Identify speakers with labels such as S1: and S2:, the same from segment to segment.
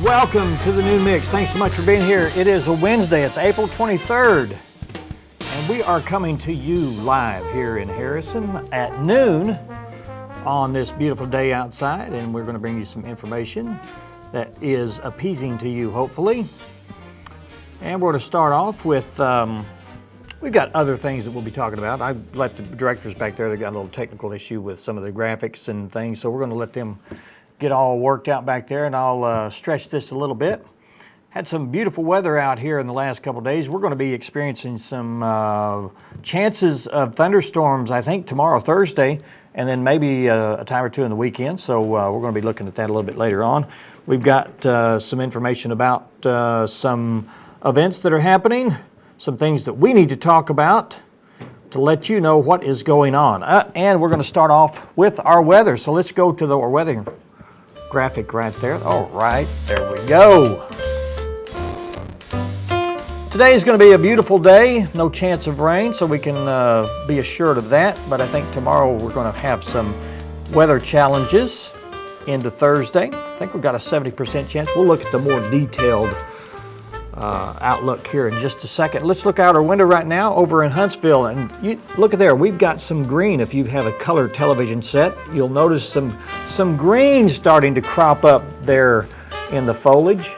S1: Welcome to the new mix. Thanks so much for being here. It is a Wednesday. It's April 23rd. And we are coming to you live here in Harrison at noon on this beautiful day outside. And we're going to bring you some information that is appeasing to you, hopefully. And we're going to start off with, we've got other things that we'll be talking about. I've let the directors back there, they've got a little technical issue with some of the graphics and things. So we're going to let them get all worked out back there, and I'll stretch this a little bit. Had some beautiful weather out here in the last couple of days. We're going to be experiencing some chances of thunderstorms, I think, tomorrow, Thursday, and then maybe a time or two in the weekend. So we're going to be looking at that a little bit later on. We've got some information about some events that are happening, some things that we need to talk about to let you know what is going on. And we're going to start off with our weather. So let's go to our weather graphic right there. All right, there we go. Today is going to be a beautiful day. No chance of rain, so we can be assured of that. But I think tomorrow we're going to have some weather challenges into Thursday. I think we've got a 70% chance. We'll look at the more detailed outlook here in just a second. Let's look out our window right now over in Huntsville, and you look at there. We've got some green. If you have a color television set, you'll notice some green starting to crop up there in the foliage,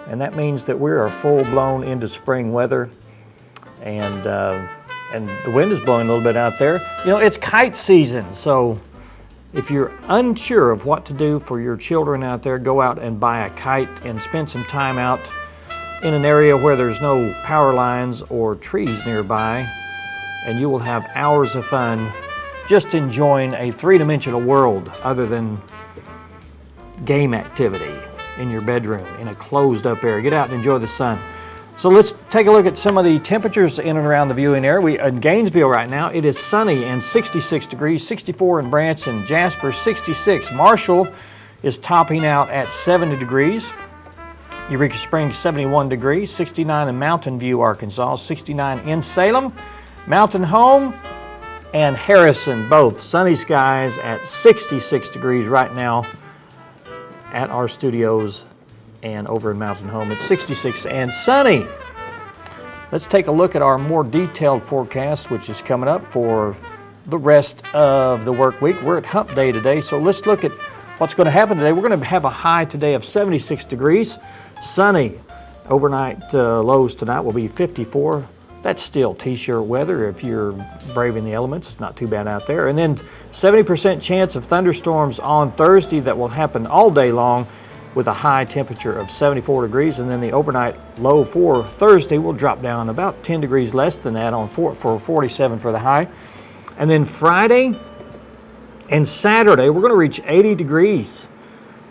S1: and that means that we are full blown into spring weather. And the wind is blowing a little bit out there. You know, it's kite season, so if you're unsure of what to do for your children out there, go out and buy a kite and spend some time out in an area where there's no power lines or trees nearby, and you will have hours of fun just enjoying a three-dimensional world other than game activity in your bedroom in a closed-up area. Get out and enjoy the sun. So let's take a look at some of the temperatures in and around the viewing area. In Gainesville right now, it is sunny and 66 degrees, 64 in Branson, Jasper 66. Marshall is topping out at 70 degrees. Eureka Springs 71 degrees, 69 in Mountain View, Arkansas, 69 in Salem, Mountain Home, and Harrison, both sunny skies at 66 degrees right now at our studios, and over in Mountain Home it's 66 and sunny. Let's take a look at our more detailed forecast, which is coming up for the rest of the work week. We're at hump day today, so let's look at what's going to happen today. We're going to have a high today of 76 degrees. Sunny. Overnight lows tonight will be 54. That's still t-shirt weather if you're braving the elements. It's not too bad out there. And then 70% chance of thunderstorms on Thursday that will happen all day long with a high temperature of 74 degrees. And then the overnight low for Thursday will drop down about 10 degrees less than that for 47 for the high. And then Friday and Saturday, we're going to reach 80 degrees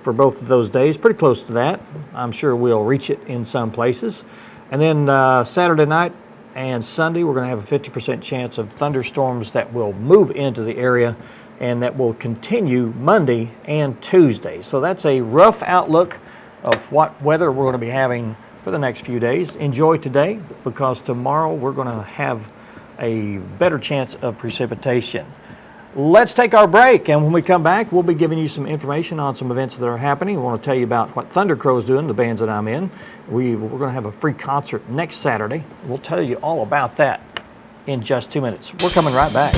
S1: for both of those days, pretty close to that. I'm sure we'll reach it in some places. And then Saturday night and Sunday, we're going to have a 50% chance of thunderstorms that will move into the area, and that will continue Monday and Tuesday. So that's a rough outlook of what weather we're going to be having for the next few days. Enjoy today, because tomorrow we're going to have a better chance of precipitation. Let's take our break, and when we come back, we'll be giving you some information on some events that are happening. We want to tell you about what Thunder Crow's doing, the bands that I'm in. We're going to have a free concert next Saturday. We'll tell you all about that in just 2 minutes. We're coming right back.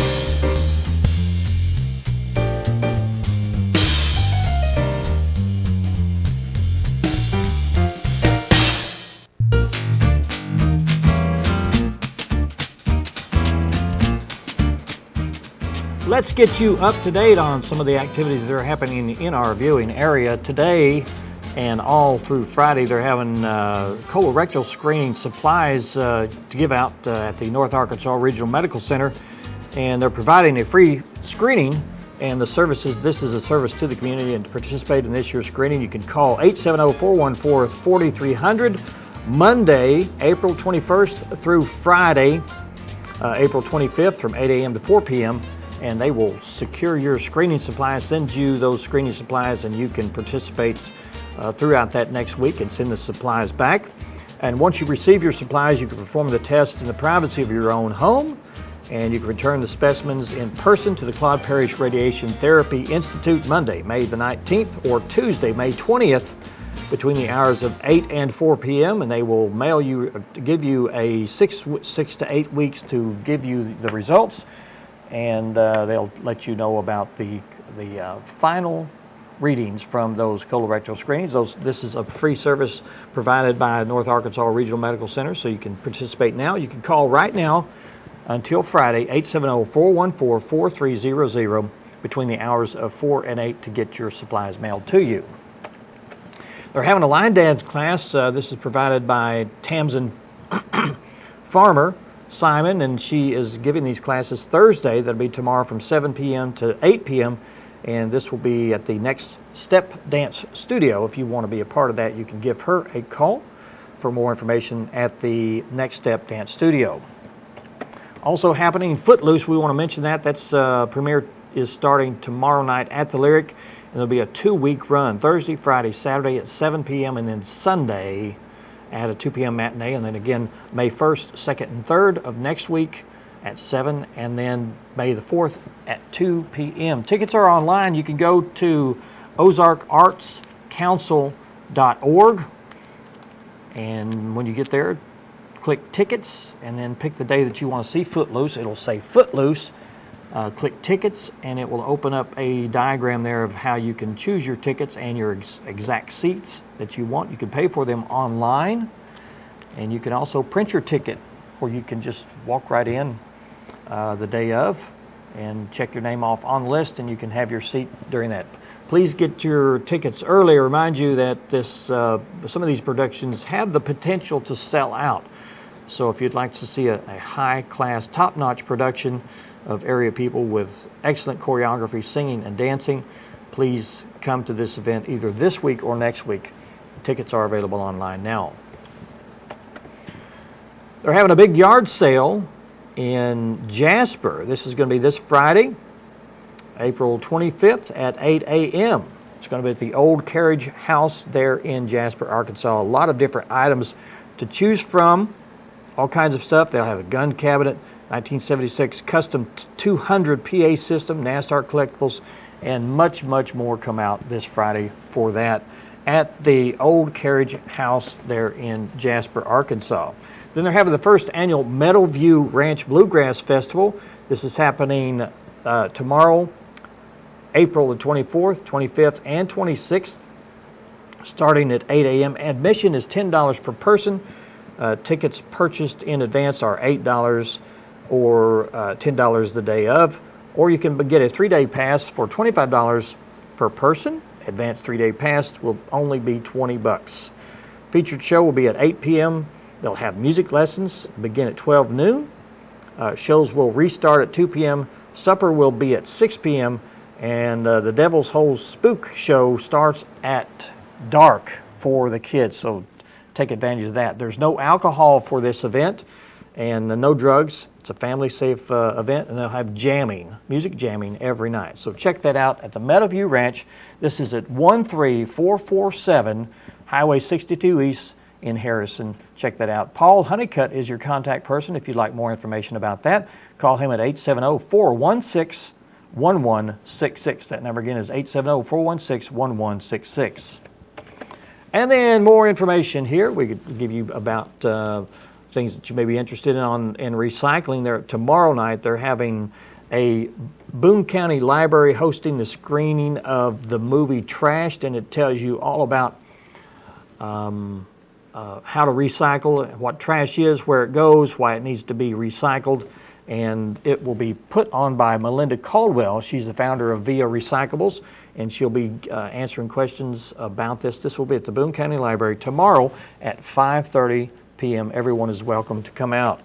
S1: Let's get you up to date on some of the activities that are happening in our viewing area today and all through Friday. They're having colorectal screening supplies to give out at the North Arkansas Regional Medical Center, and they're providing a free screening. And the services, this is a service to the community, and to participate in this year's screening, you can call 870-414-4300 Monday, April 21st through Friday, April 25th from 8 a.m. to 4 p.m. And they will secure your screening supplies, send you those screening supplies, and you can participate throughout that next week and send the supplies back. And once you receive your supplies, you can perform the test in the privacy of your own home, and you can return the specimens in person to the Claude Parrish Radiation Therapy Institute Monday, May the 19th, or Tuesday, May 20th, between the hours of 8 and 4 p.m. and they will give you a 6 to 8 weeks to give you the results, and they'll let you know about the final readings from those colorectal screenings. This is a free service provided by North Arkansas Regional Medical Center, so you can participate now. You can call right now until Friday, 870-414-4300 between the hours of 4 and 8 to get your supplies mailed to you. They're having a line dance class. This is provided by Tamsin Farmer Simon, and she is giving these classes Thursday. That'll be tomorrow from 7 p.m. to 8 p.m., and this will be at the Next Step Dance Studio. If you want to be a part of that, you can give her a call for more information at the Next Step Dance Studio. Also happening, Footloose, we want to mention that. That's premiere is starting tomorrow night at the Lyric, and there'll be a 2-week run, Thursday, Friday, Saturday at 7 p.m., and then Sunday at a 2 p.m. matinee, and then again May 1st, 2nd, and 3rd of next week at 7, and then May the 4th at 2 p.m. Tickets are online. You can go to ozarkartscouncil.org, and when you get there, click Tickets, and then pick the day that you want to see Footloose. It'll say Footloose. Click Tickets, and it will open up a diagram there of how you can choose your tickets and your exact seats that you want. You can pay for them online, and you can also print your ticket, or you can just walk right in the day of and check your name off on the list, and you can have your seat during that. Please get your tickets early. I remind you that some of these productions have the potential to sell out. So if you'd like to see a high-class, top-notch production of area people with excellent choreography, singing, and dancing, please come to this event either this week or next week. Tickets are available online now. They're having a big yard sale in Jasper. This is going to be this Friday, April 25th at 8 a.m. It's going to be at the Old Carriage House there in Jasper, Arkansas. A lot of different items to choose from, all kinds of stuff. They'll have a gun cabinet, 1976 custom 200 PA system, NASTAR collectibles, and much, much more come out this Friday for that at the Old Carriage House there in Jasper, Arkansas. Then they're having the first annual Meadowview Ranch Bluegrass Festival. This is happening tomorrow, April the 24th, 25th, and 26th, starting at 8 a.m. Admission is $10 per person. Tickets purchased in advance are $8 or $10 the day of, or you can get a 3-day pass for $25 per person. Advanced 3-day pass will only be $20. Featured show will be at 8 p.m. They'll have music lessons, begin at 12 noon. Shows will restart at 2 p.m. Supper will be at 6 p.m. And the Devil's Hole Spook Show starts at dark for the kids, so take advantage of that. There's no alcohol for this event and no drugs. It's a family-safe event, and they'll have music jamming every night. So check that out at the Meadowview Ranch. This is at 13447 Highway 62 East in Harrison. Check that out. Paul Honeycutt is your contact person if you'd like more information about that. Call him at 870-416-1166. That number again is 870-416-1166. And then more information here. We could give you about things that you may be interested in recycling. There tomorrow night, they're having a Boone County Library hosting the screening of the movie Trashed, and it tells you all about how to recycle, what trash is, where it goes, why it needs to be recycled, and it will be put on by Melinda Caldwell. She's the founder of Via Recyclables, and she'll be answering questions about this. This will be at the Boone County Library tomorrow at 5:30 p.m. Everyone is welcome to come out.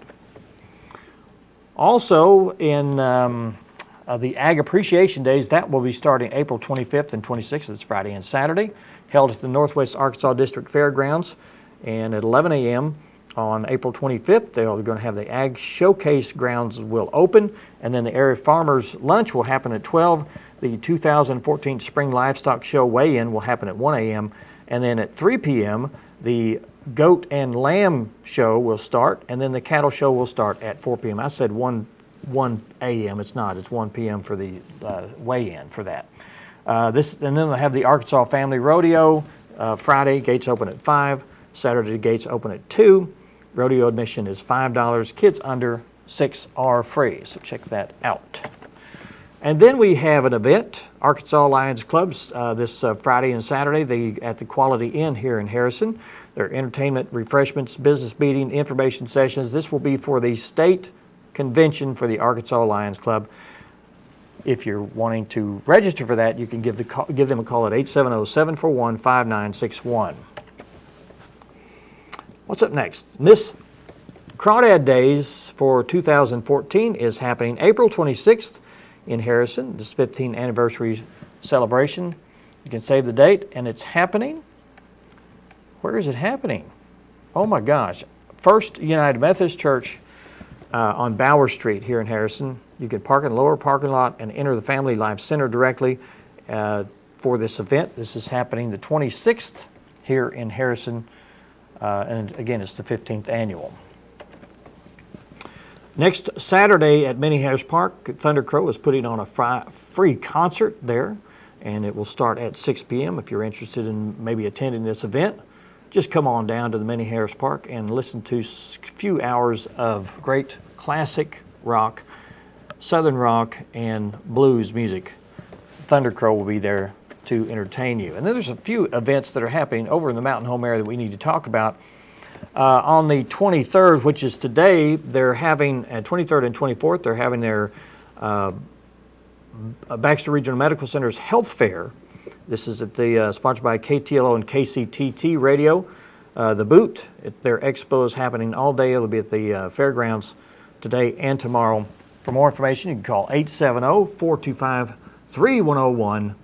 S1: Also, in the Ag Appreciation Days, that will be starting April 25th and 26th. It's Friday and Saturday, held at the Northwest Arkansas District Fairgrounds, and at 11 a.m. on April 25th, they're going to have the Ag Showcase grounds will open, and then the Area Farmers Lunch will happen at 12. The 2014 Spring Livestock Show weigh-in will happen at 1 a.m., and then at 3 p.m., the Goat and Lamb Show will start, and then the Cattle Show will start at 4 p.m. I said 1 a.m. It's not. It's 1 p.m. for the weigh-in for that. And then they'll have the Arkansas Family Rodeo Friday, gates open at 5. Saturday, gates open at 2. Rodeo admission is $5. Kids under 6 are free, so check that out. And then we have an event, Arkansas Lions Clubs, this Friday and Saturday at the Quality Inn here in Harrison. Their entertainment, refreshments, business meeting, information sessions. This will be for the state convention for the Arkansas Lions Club. If you're wanting to register for that, you can give them a call at 870-741-5961. What's up next? Miss Crawford Days for 2014 is happening April 26th in Harrison. This 15th anniversary celebration. You can save the date, and it's happening. Where is it happening? Oh my gosh. First United Methodist Church on Bower Street here in Harrison. You can park in the lower parking lot and enter the Family Life Center directly for this event. This is happening the 26th here in Harrison, and again, it's the 15th annual. Next Saturday at Minnie Harris Park, Thunder Crow is putting on a free concert there, and it will start at 6 p.m. If you're interested in maybe attending this event, just come on down to the Minnie Harris Park and listen to a few hours of great classic rock, southern rock, and blues music. Thunder Crow will be there to entertain you. And then there's a few events that are happening over in the Mountain Home area that we need to talk about. On the 23rd, which is today, they're having, 23rd and 24th, they're having their Baxter Regional Medical Center's Health Fair. This is at the sponsored by KTLO and KCTT Radio. The Boot, their expo is happening all day. It'll be at the fairgrounds today and tomorrow. For more information, you can call 870-425-3101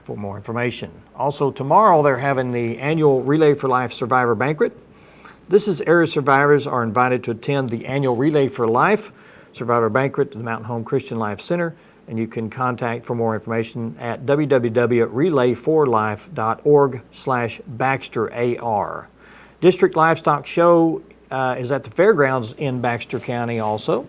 S1: for more information. Also tomorrow, they're having the annual Relay for Life Survivor Banquet. This is area survivors are invited to attend the annual Relay for Life Survivor Banquet at the Mountain Home Christian Life Center, and you can contact for more information at www.relayforlife.org/BaxterAR. District Livestock Show is at the fairgrounds in Baxter County also.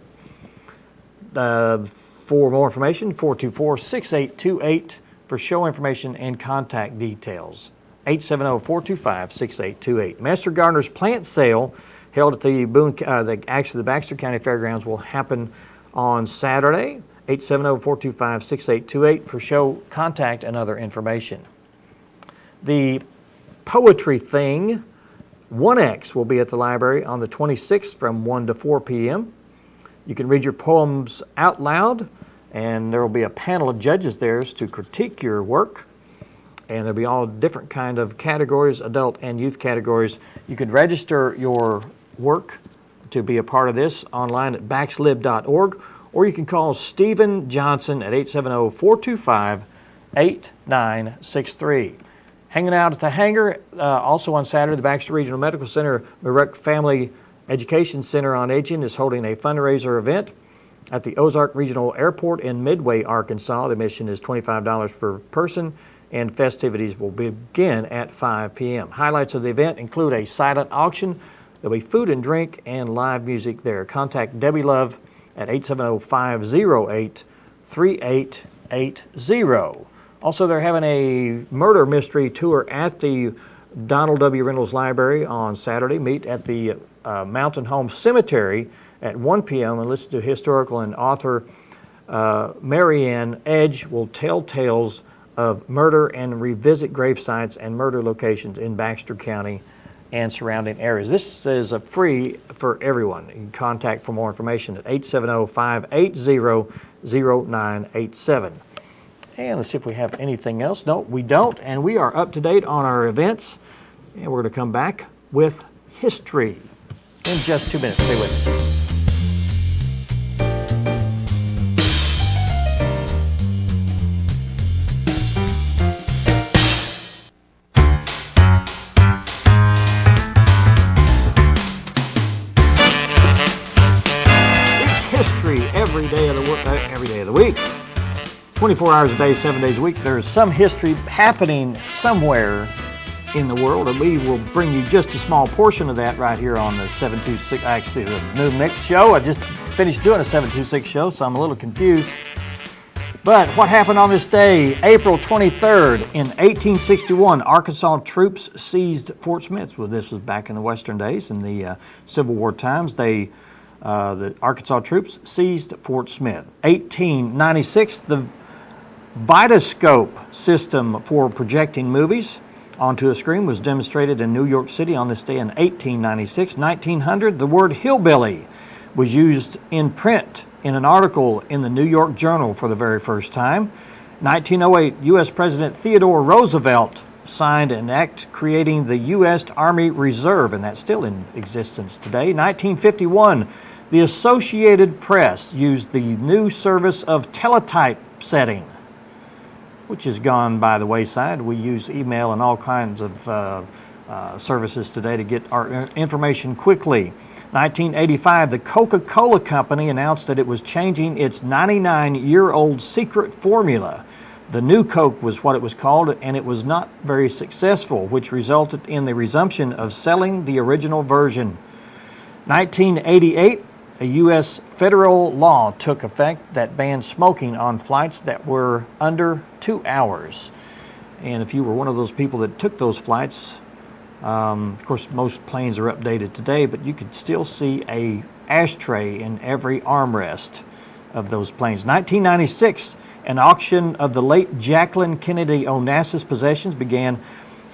S1: For more information, 424-6828 for show information and contact details. 870-425-6828. Master Gardener's Plant Sale held at the the Baxter County Fairgrounds will happen on Saturday. 870-425-6828 for show, contact, and other information. The Poetry Thing 1X will be at the library on the 26th from 1 to 4 p.m. You can read your poems out loud, and there will be a panel of judges there to critique your work. And there'll be all different kind of categories, adult and youth categories. You can register your work to be a part of this online at baxlib.org, or you can call Stephen Johnson at 870-425-8963. Hanging out at the hangar, also on Saturday, the Baxter Regional Medical Center Merrick Family Education Center on Aging is holding a fundraiser event at the Ozark Regional Airport in Midway, Arkansas. The admission is $25 per person, and festivities will begin at 5 p.m. Highlights of the event include a silent auction. There'll be food and drink and live music there. Contact Debbie Love at 870-508-3880. Also, they're having a murder mystery tour at the Donald W. Reynolds Library on Saturday. Meet at the Mountain Home Cemetery at 1 p.m. and listen to historical and author Marianne Edge will tell tales of murder and revisit grave sites and murder locations in Baxter County and surrounding areas. This is free for everyone. You can contact for more information at 870-580-0987. And let's see if we have anything else. No, we don't, and we are up to date on our events. And we're going to come back with history in just 2 minutes. Stay with us. Every day of the week, 24 hours a day, 7 days a week. There's some history happening somewhere in the world, and we will bring you just a small portion of that right here on the 726, actually the new mix show. I just finished doing a 726 show, so I'm a little confused. But what happened on this day, April 23rd, in 1861, Arkansas troops seized Fort Smith. Well, this was back in the Western days, in the Civil War times. The Arkansas troops seized Fort Smith. 1896, the Vitascope system for projecting movies onto a screen was demonstrated in New York City on this day in 1896. 1900, the word hillbilly was used in print in an article in the New York Journal for the very first time. 1908, U.S. President Theodore Roosevelt signed an act creating the U.S. Army Reserve, and that's still in existence today. 1951, the Associated Press used the new service of teletype setting, which has gone by the wayside. We use email and all kinds of services today to get our information quickly. 1985, the Coca-Cola Company announced that it was changing its 99-year-old secret formula. The new Coke was what it was called, and it was not very successful, which resulted in the resumption of selling the original version. 1988, a U.S. federal law took effect that banned smoking on flights that were under 2 hours. And if you were one of those people that took those flights, of course, most planes are updated today, but you could still see a ashtray in every armrest of those planes. 1996, an auction of the late Jacqueline Kennedy Onassis possessions began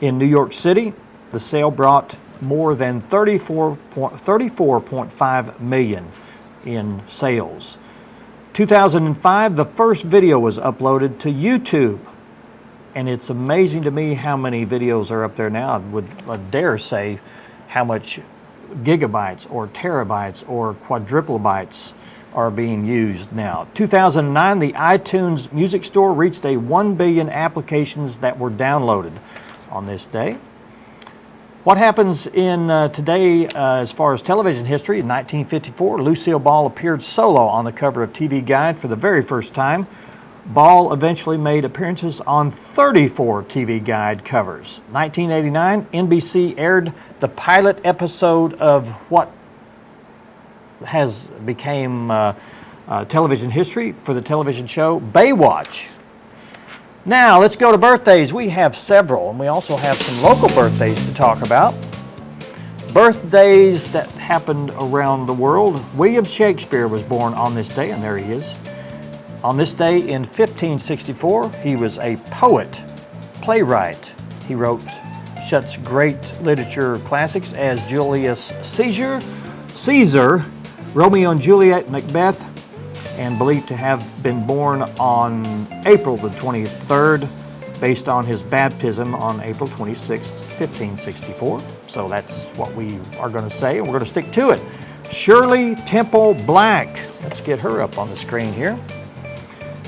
S1: in New York City. The sale brought more than $34.5 million in sales. 2005, the first video was uploaded to YouTube. And it's amazing to me how many videos are up there now. I dare say how much gigabytes or terabytes or quadruple bytes are being used now. 2009, the iTunes Music Store reached 1 billion applications that were downloaded on this day. What happens in today as far as television history? In 1954, Lucille Ball appeared solo on the cover of TV Guide for the very first time. Ball eventually made appearances on 34 TV Guide covers. 1989, NBC aired the pilot episode of what has become television history for the television show Baywatch. Now, let's go to birthdays. We have several, and we also have some local birthdays to talk about. Birthdays that happened around the world. William Shakespeare was born on this day, and there he is. On this day in 1564, he was a poet, playwright. He wrote such great literature classics as Julius Caesar, Romeo and Juliet, Macbeth, and believed to have been born on April the 23rd, based on his baptism on April 26, 1564. So that's what we are going to say, and we're going to stick to it. Shirley Temple Black, let's get her up on the screen here,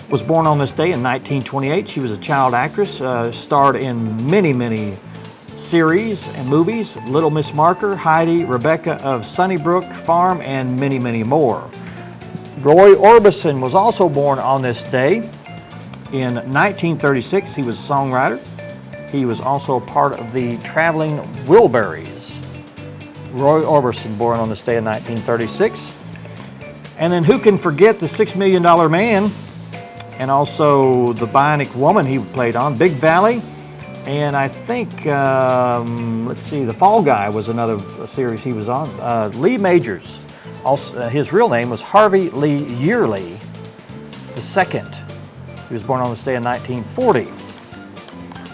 S1: was born on this day in 1928. She was a child actress, starred in many series and movies, Little Miss Marker, Heidi, Rebecca of Sunnybrook Farm, and many more. Roy Orbison was also born on this day in 1936. He was a songwriter. He was also part of the Traveling Wilburys. Roy Orbison, born on this day in 1936. And then who can forget the $6 Million Man, and also the Bionic Woman he played on, Big Valley, and I think, let's see, The Fall Guy was another series he was on. Lee Majors, also, his real name was Harvey Lee Yearley II. He was born on this day in 1940.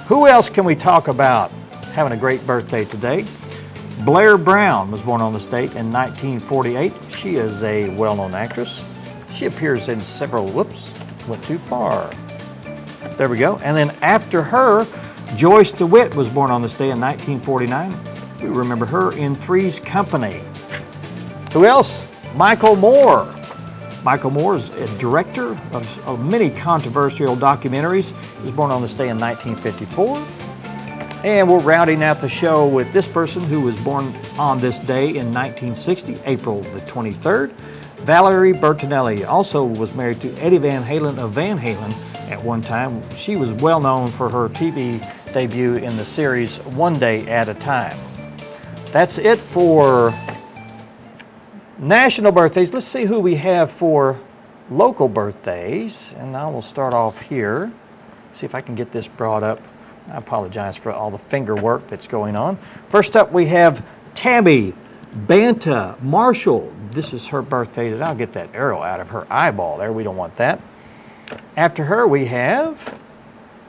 S1: Who else can we talk about having a great birthday today? Blair Brown was born on this date in 1948. She is a well-known actress. She appears in several, went too far. There we go. And then after her, Joyce DeWitt was born on this day in 1949. We remember her in Three's Company. Who else? Michael Moore. Michael Moore is a director of many controversial documentaries. He was born on this day in 1954. And we're rounding out the show with this person who was born on this day in 1960, April the 23rd. Valerie Bertinelli also was married to Eddie Van Halen of Van Halen at one time. She was well known for her TV debut in the series One Day at a Time. That's it for national birthdays. Let's see who we have for local birthdays, and I will start off here. See if I can get this brought up. I apologize for all the finger work that's going on. First up, we have Tabby Banta Marshall. This is her birthday. I'll get that arrow out of her eyeball there. We don't want that. After her, we have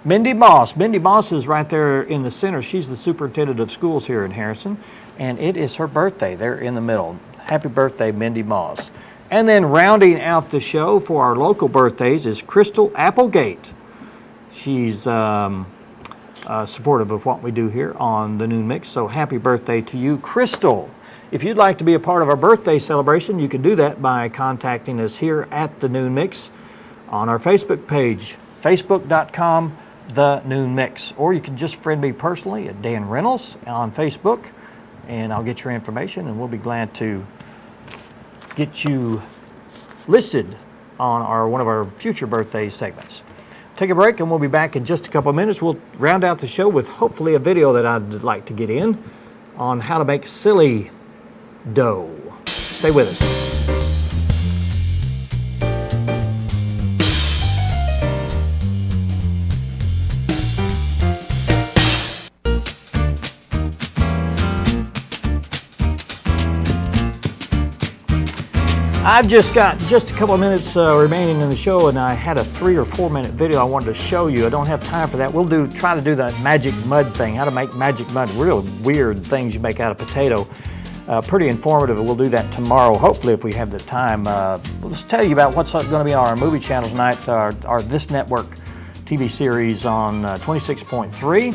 S1: Mindy Moss. Mindy Moss is right there in the center. She's the superintendent of schools here in Harrison, and it is her birthday there in the middle. Happy birthday, Mindy Moss. And then rounding out the show for our local birthdays is Crystal Applegate. She's supportive of what we do here on the Noon Mix, so happy birthday to you, Crystal. If you'd like to be a part of our birthday celebration, you can do that by contacting us here at the Noon Mix on our Facebook page, facebook.com, The Noon Mix. Or you can just friend me personally at Dan Reynolds on Facebook, and I'll get your information, and we'll be glad to get you listed on one of our future birthday segments. Take a break, and we'll be back in just a couple of minutes. We'll round out the show with hopefully a video that I'd like to get in on how to make silly dough. Stay with us. I've just got just a couple of minutes remaining in the show, and I had a 3 or 4 minute video I wanted to show you. I don't have time for that. We'll try to do the magic mud thing, how to make magic mud, real weird things you make out of potato. Pretty informative, and we'll do that tomorrow, hopefully, if we have the time. Let's tell you about what's going to be on our movie channel tonight, our This Network TV series on 26.3,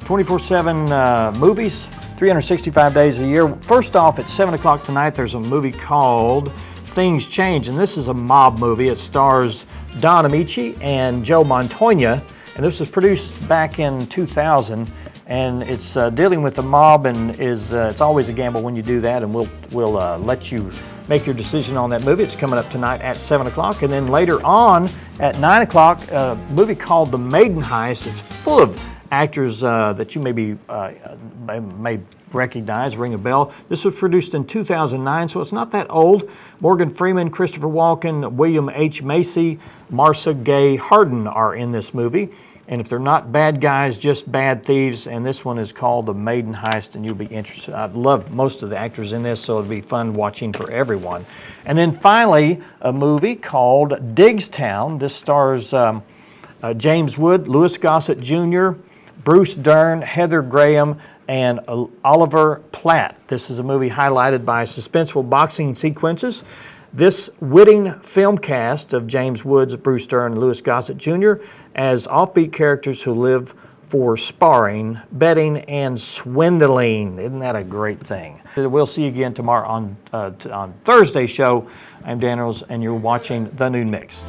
S1: 24/7 movies, 365 days a year. First off, at 7 o'clock tonight, there's a movie called Things Change, and this is a mob movie. It stars Don Amici and Joe Montoya, and this was produced back in 2000, and it's dealing with the mob, and it's always a gamble when you do that, and we'll let you make your decision on that movie. It's coming up tonight at 7 o'clock, and then later on at 9 o'clock, a movie called The Maiden Heist. It's full of actors that you may recognize, ring a bell. This was produced in 2009, so it's not that old. Morgan Freeman, Christopher Walken, William H. Macy, Marcia Gay Harden are in this movie. And if they're not bad guys, just bad thieves, and this one is called The Maiden Heist, and you'll be interested. I love most of the actors in this, so it'll be fun watching for everyone. And then finally, a movie called Diggstown. This stars James Wood, Louis Gossett Jr., Bruce Dern, Heather Graham, and Oliver Platt. This is a movie highlighted by suspenseful boxing sequences. This witting film cast of James Woods, Bruce Dern, and Louis Gossett Jr. as offbeat characters who live for sparring, betting, and swindling. Isn't that a great thing? We'll see you again tomorrow on Thursday's show. I'm Dan Reynolds, and you're watching The Noon Mix.